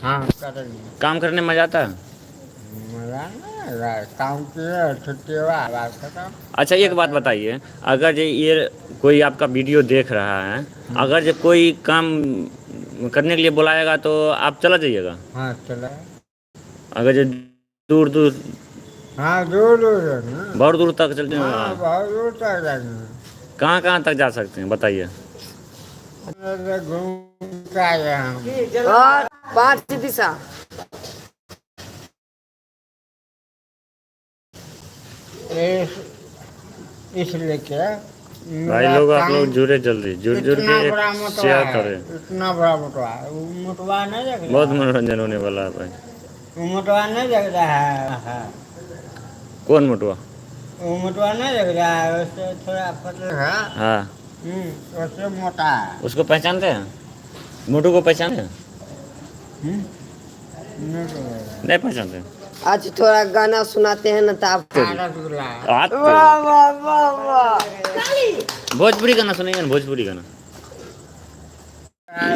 हाँ करेंगे। काम करने में मजा आता है? मजा ना काम किए छुट्टी हुआ बात खत्म। अच्छा एक बात बताइए, अगर ये कोई आपका वीडियो देख रहा है, अगर जो कोई काम करने के लिए बुलाएगा तो आप चला जाइएगा? हाँ चला। अगर जो दूर दूर, हाँ दूर दूर है ना। बहुत दूर तक चलते हाँ हैं, बहुत दूर तक जाएंगे। कहाँ तक जा सकते हैं बताइए? घूम के आए हम। और 5 दिशा। इस इसलिए क्या भाई मेरा लोग, आप काम लोग जुड़े, जल्दी जुड़ जुड़ इतना के बड़ा एक मोटवा शेयर है। करें। इतना बड़ा मोटवा है, वो मोटवा नहीं देख बहुत रहा है। मनोरंजन होने वाला है भाई। वो मोटवा नहीं देख रहा है। कौन मोटवा? वो मोटवा नहीं देख रहा है, उससे थोड़ा पतला है। हाँ, उससे मोटा है। उसको पहचानते हैं? मोटू को पहचानते हैं? नहीं तो है। नहीं पहचानते? आज थोड़ा गाना सुनाते हैं ना तो आपको। रसगुल्ला। आप तो वाह वाह वाह वाह। भोजपुरी गाना सुनेंगे ना, भोजपुरी गाना।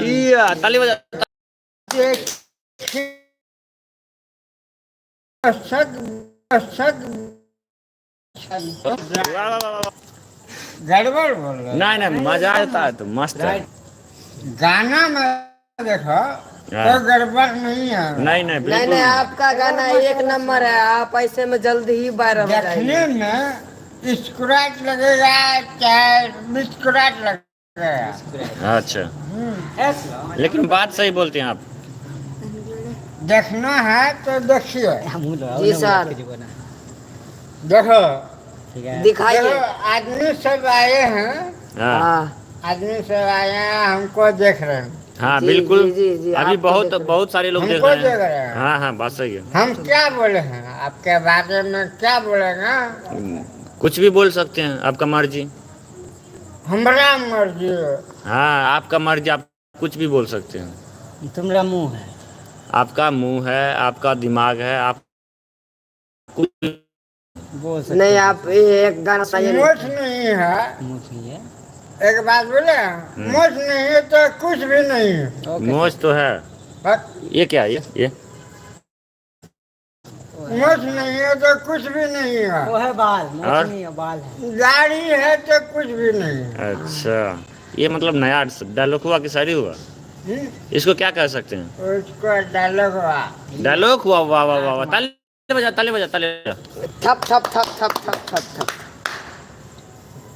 या ताली बजा। सग सग वाह वाह वाह वाह। गड़बड़ बोल रहे नहीं नहीं, मजा आता है तो मस्त है। गाना में देखो हाँ। तो गड़बड़ नहीं है। नहीं नहीं नहीं बिल्कुल नहीं, आपका गाना एक नंबर है। आप ऐसे में जल्दी ही वायरल हो देखने जाएंगे। में स्क्रैच लगेगा चाहे बिस्कुट लगेगा। अच्छा, लेकिन बात सही बोलते हैं आप। देखना है तो देखिए। जी सर, देखो दिखाइए। देखो आदमी सब आए हैं। हाँ हाँ आदमी सब आए हैं हमको देख रहे हैं। हाँ जी, बिल्कुल। जी, जी, जी, अभी आपको बहुत देख रहे हैं। बहुत सारे लोग देख हमको रहे देख रहे हैं। हैं। हाँ हाँ, बात सही है। हम क्या बोले हैं आपके बारे में, क्या बोलेगा? कुछ भी बोल सकते हैं, आपका मर्जी। हमारा मर्जी है। हाँ, आपका मर्जी, आप कुछ भी बोल सकते हैं। तुम्हारा मुंह है। आपका मुंह है, आपका दिमाग है, आप कुछ भी बोल नहीं, आप ये एक गाना सुनाइए ना। मोच नहीं है। मोच नहीं है। एक बात बोले, मोच नहीं है तो कुछ भी नहीं है। मौज तो है। बस ये क्या है ये? मोच नहीं है तो कुछ भी नहीं है। वो है बाल, मोच और? नहीं है, बाल है। गाड़ी है तो कुछ भी नहीं है। अच्छा, ये मतलब नया डायलॉग हुआ कि शायरी हुआ? इसको क्या कह सकते हैं? उसको डायलॉग हुआ। डायलॉग हुआ? वाह वाह वाह वाह, ताली बजा ताली बजा ताली बजा। थप थप थप थप थप थप थप।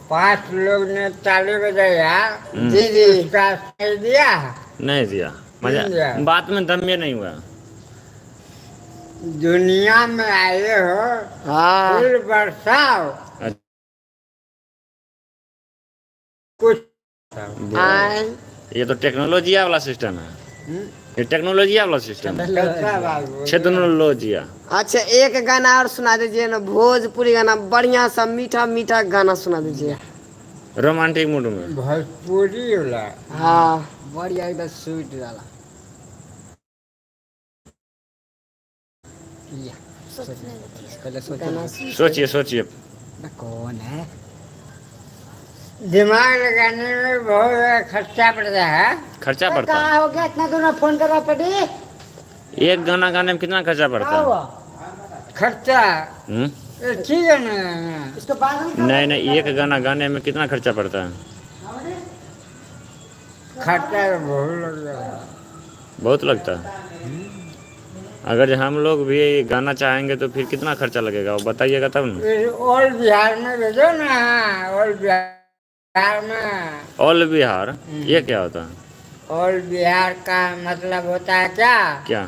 5 लोग ने ताली बजाया। जी जी। उसका सही दिया। नहीं दिया मजा, नहीं दिया। बात में दम ये नहीं हुआ। दुनिया में आए हो, हाँ फूल बरसाओ कुछ। हाँ। ये तो टेक्नोलॉजी वाला सिस्टम है। ये टेक्नोलॉजी वाला सिस्टम है। कैसा बात बोल रहे हो? टेक्नोलॉजी। अच्छा एक गाना और सुना दीजिए ना, भोजपुरी गाना बढ़िया सा मीठा मीठा गाना सुना दीजिए। रोमांटिक मूड में। भोजपुरी वाला। हाँ बढ़िया एकदम स्वीट वाला। या, पहले गाना सोचो सोचिए सोचिए। ना कौन है। दिमाग लगाने में बहुत खर्चा पड़ता है। खर्चा पड़ता कहाँ हो गया, इतना दूर फोन करवा पड़ी। है? एक गाना गाने में कितना खर्चा पड़ता कहाँ है? हुआ खर्चा हम्म? ठीक है ना। इसको बाद में नहीं नहीं, एक गाना गाने में कितना खर्चा पड़ता है? खर्चा तो बहुत लग रहा है। बहुत लगता है। अगर हम लोग भी गाना चाहेंगे तो फिर कितना खर्चा लगेगा, वो बताइएगा तब ना। फिर ऑल बिहार में भेजो ना। ऑल बिहार में। ऑल बिहार, ये क्या होता है? ऑल बिहार का मतलब होता है क्या? क्या?